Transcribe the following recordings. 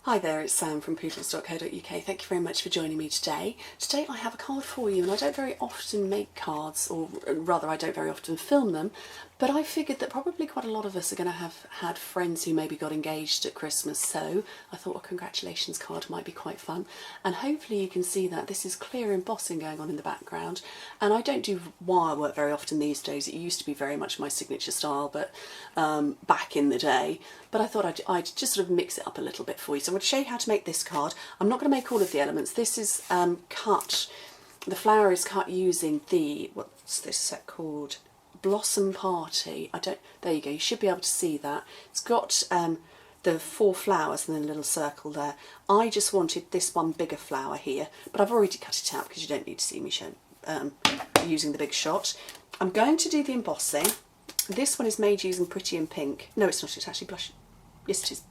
Hi there, it's Sam from Pootles.co.uk. Thank you very much for joining me today. Today I have a card for you, and I don't very often make cards, or rather I don't very often film them, but I figured that probably quite a lot of us are going to have had friends who maybe got engaged at Christmas, so I thought a congratulations card might be quite fun. And hopefully you can see that this is clear embossing going on in the background, and I don't do wire work very often these days. It used to be very much my signature style, but back in the day. But I thought I'd just sort of mix it up a little bit for you. So I'm going to show you how to make this card. I'm not going to make all of the elements. This is cut, the flower is cut using the, what's this set called? Blossom Party. There you go, you should be able to see that. It's got the 4 flowers and then a little circle there. I just wanted this one bigger flower here, but I've already cut it out because you don't need to see me show, using the big shot. I'm going to do the embossing. This one is made using Pretty in Pink. No, it's not, it's actually blush. Yes, it is.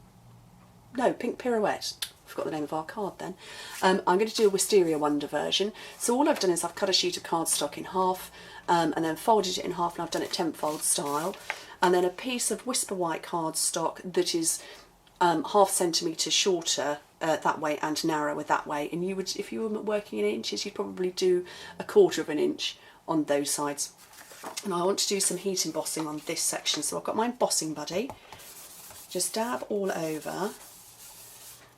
No, Pink Pirouette. I forgot the name of our card then. I'm going to do a Wisteria Wonder version. So all I've done is I've cut a sheet of cardstock in half and then folded it in half, and I've done it 10-fold style. And then a piece of Whisper White cardstock that is ½ centimetre shorter that way and narrower that way. And you would, if you were working in inches, you'd probably do 1/4 of an inch on those sides. And I want to do some heat embossing on this section. So I've got my embossing buddy. Just dab all over.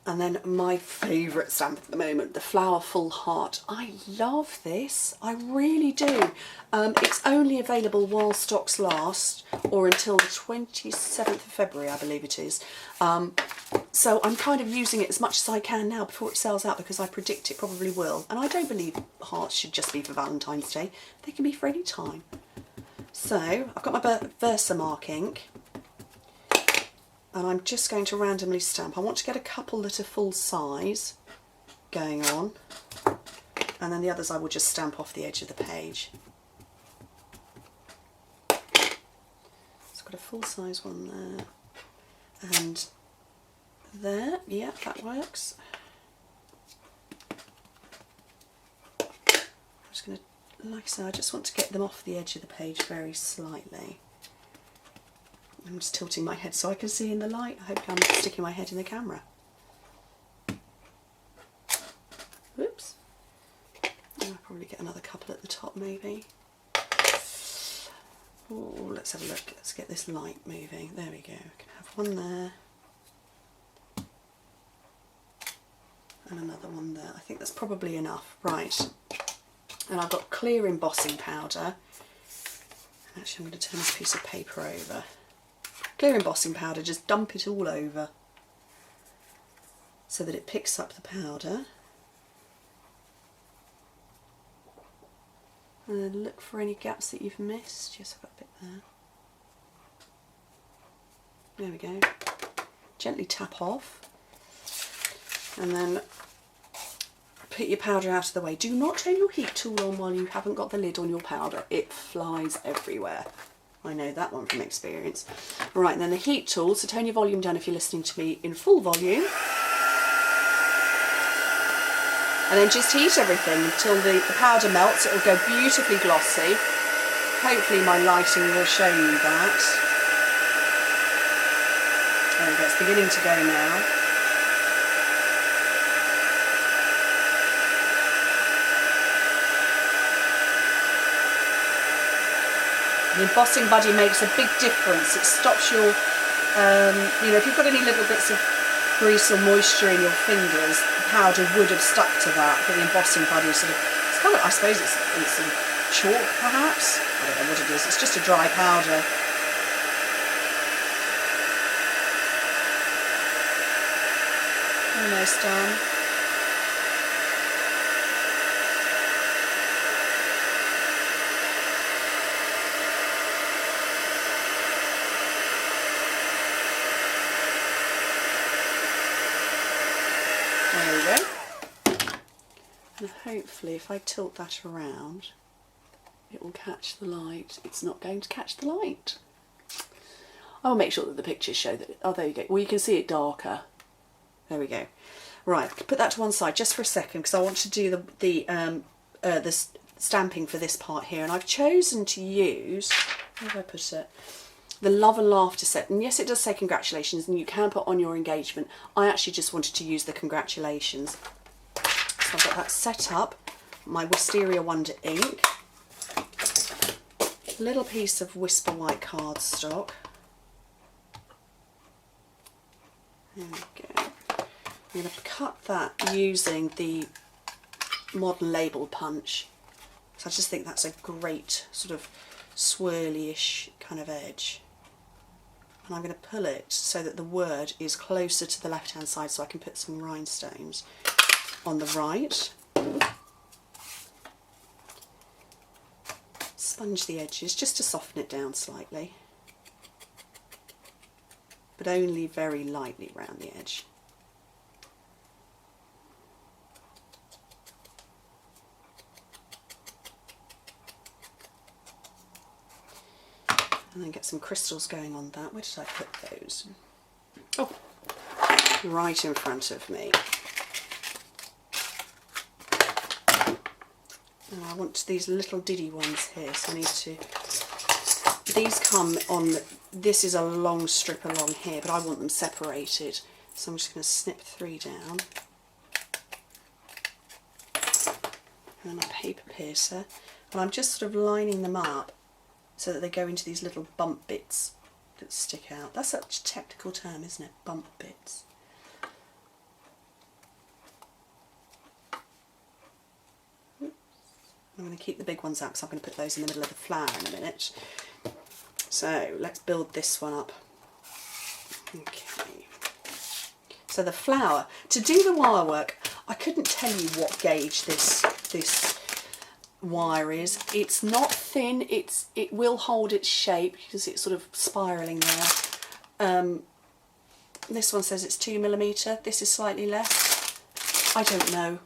And then my favourite stamp at the moment, the Flowerfull Heart. I love this, I really do. It's only available while stocks last, or until the 27th of February, I believe it is. So I'm kind of using it as much as I can now before it sells out, because I predict it probably will. And I don't believe hearts should just be for Valentine's Day, they can be for any time. So I've got my Versamark ink. And I'm just going to randomly stamp. I want to get a couple that are full size going on, and then the others I will just stamp off the edge of the page. So I've got a full size one there, and there, yeah, that works. I'm just going to, like I say, I just want to get them off the edge of the page very slightly. I'm just tilting my head so I can see in the light. I hope I'm sticking my head in the camera. Whoops. I'll probably get another couple at the top maybe. Oh, let's have a look. Let's get this light moving. There we go. I can have one there. And another one there. I think that's probably enough. Right. And I've got clear embossing powder. Actually, I'm going to turn this piece of paper over. Clear embossing powder, just dump it all over so that it picks up the powder. And then look for any gaps that you've missed. Yes, I've got a bit there. There we go. Gently tap off. And then put your powder out of the way. Do not turn your heat tool on while you haven't got the lid on your powder. It flies everywhere. I know that one from experience. Right, and then the heat tool, so turn your volume down if you're listening to me in full volume. And then just heat everything until the powder melts. It will go beautifully glossy. Hopefully my lighting will show you that. There we go, it's beginning to go now. The embossing buddy makes a big difference. It stops your, you know, if you've got any little bits of grease or moisture in your fingers, the powder would have stuck to that. But the embossing buddy is sort of, it's kind of, I suppose it's sort of chalk perhaps. I don't know what it is. It's just a dry powder. Almost done. There we go. And hopefully if I tilt that around, it will catch the light. It's not going to catch the light. I'll make sure that the pictures show that, oh there you go. Well, you can see it darker. There we go. Right, put that to one side just for a second because I want to do the stamping for this part here. And I've chosen to use, where have I put it? the Love and Laughter set, and yes, it does say congratulations, and you can put on your engagement. I actually just wanted to use the congratulations. So I've got that set up, my Wisteria Wonder ink, a little piece of Whisper White cardstock. There we go. I'm going to cut that using the Modern Label punch. So I just think that's a great sort of swirly-ish kind of edge. And I'm going to pull it so that the word is closer to the left-hand side so I can put some rhinestones on the right. Sponge the edges just to soften it down slightly, but only very lightly round the edge. And then get some crystals going on that. Where did I put those? Oh, right in front of me. And I want these little diddy ones here, so I need to... These come on... This is a long strip along here, but I want them separated. So I'm just going to snip 3 down. And then my paper piercer. And I'm just sort of lining them up so that they go into these little bump bits that stick out. That's such a technical term, isn't it? Bump bits. Oops. I'm going to keep the big ones out because I'm going to put those in the middle of the flower in a minute. So let's build this one up. Okay. So the flower, to do the wire work, I couldn't tell you what gauge this wire is. It's not thin, it will hold its shape because it's sort of spiralling there. This one says it's 2mm, this is slightly less. I don't know.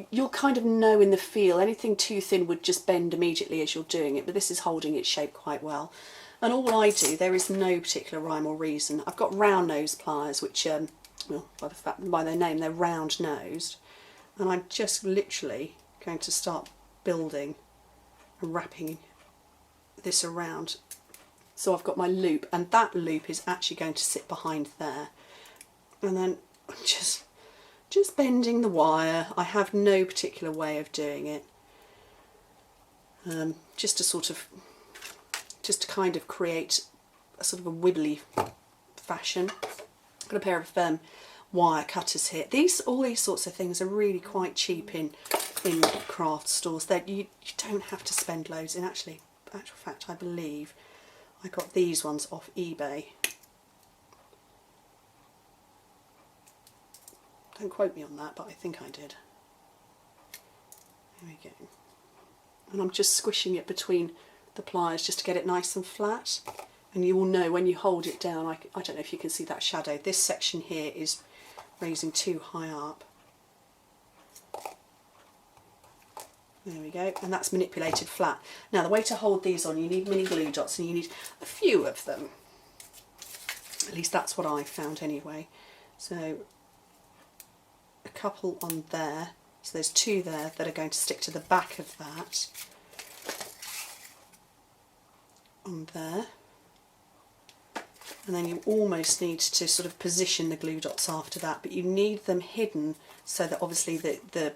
You'll kind of know in the feel. Anything too thin would just bend immediately as you're doing it, but this is holding its shape quite well. And all I do, there is no particular rhyme or reason. I've got round nose pliers, which, well, by their name, they're round nosed. And I'm just literally going to start building and wrapping this around. So I've got my loop, and that loop is actually going to sit behind there. And then I'm just bending the wire. I have no particular way of doing it. Just to kind of create a sort of a wibbly fashion. I've got a pair of wire cutters here. All these sorts of things are really quite cheap in craft stores. That you don't have to spend loads. In actual fact, I believe I got these ones off eBay. Don't quote me on that, but I think I did. There we go. And I'm just squishing it between the pliers just to get it nice and flat. And you will know when you hold it down, I don't know if you can see that shadow. This section here is raising too high up. There we go, and that's manipulated flat. Now the way to hold these on, you need mini glue dots, and you need a few of them. At least that's what I found anyway. So a couple on there, so there's 2 there that are going to stick to the back of that. On there. And then you almost need to sort of position the glue dots after that, but you need them hidden so that obviously the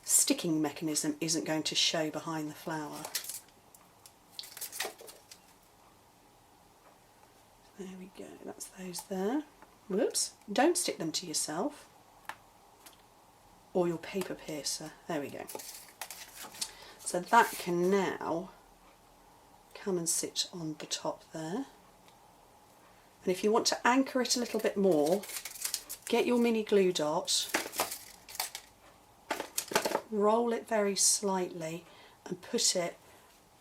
sticking mechanism isn't going to show behind the flower. There we go, that's those there. Whoops, don't stick them to yourself or your paper piercer. There we go. So that can now come and sit on the top there. And if you want to anchor it a little bit more, get your mini glue dot, roll it very slightly and put it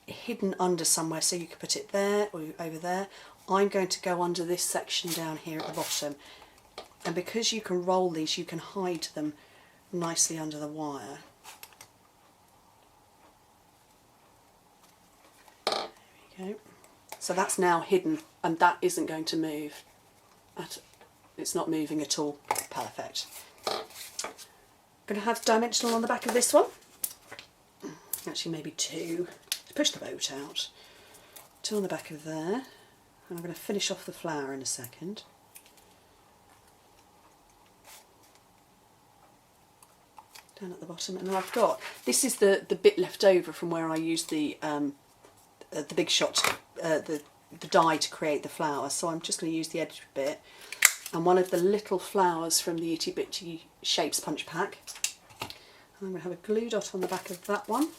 hidden under somewhere, so you can put it there or over there. I'm going to go under this section down here at the bottom, and because you can roll these, you can hide them nicely under the wire. There we go. So that's now hidden, and that isn't going to move. It's not moving at all. Perfect. Going to have dimensional on the back of this one. Actually, maybe 2. Push the boat out. 2 on the back of there. And I'm going to finish off the flower in a second. Down at the bottom, and I've got, this is the bit left over from where I used the big shot, the die to create the flower, so I'm just going to use the edge bit and one of the little flowers from the Itty Bitty Shapes punch pack. And I'm going to have a glue dot on the back of that one,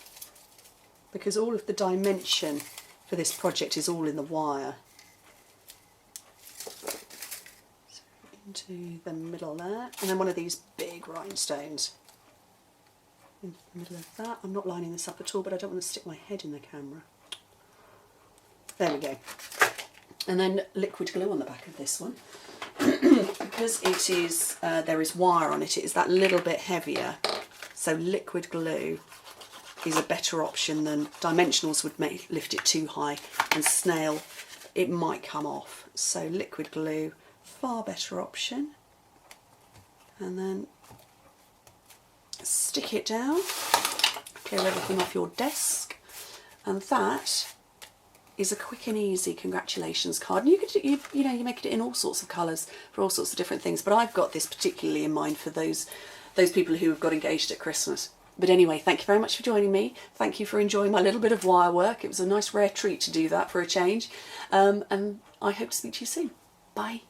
because all of the dimension for this project is all in the wire. So into the middle there, and then one of these big rhinestones into the middle of that. I'm not lining this up at all, but I don't want to stick my head in the camera. There we go. And then liquid glue on the back of this one. Because it is, there is wire on it, it is that little bit heavier. So liquid glue is a better option than dimensionals would lift it too high, and snail, it might come off. So liquid glue, far better option. And then stick it down, clear everything off your desk, and that is a quick and easy congratulations card. And you know, you make it in all sorts of colours for all sorts of different things, but I've got this particularly in mind for those people who have got engaged at Christmas. But anyway, thank you very much for joining me. Thank you for enjoying my little bit of wire work. It was a nice rare treat to do that for a change, and I hope to speak to you soon. Bye.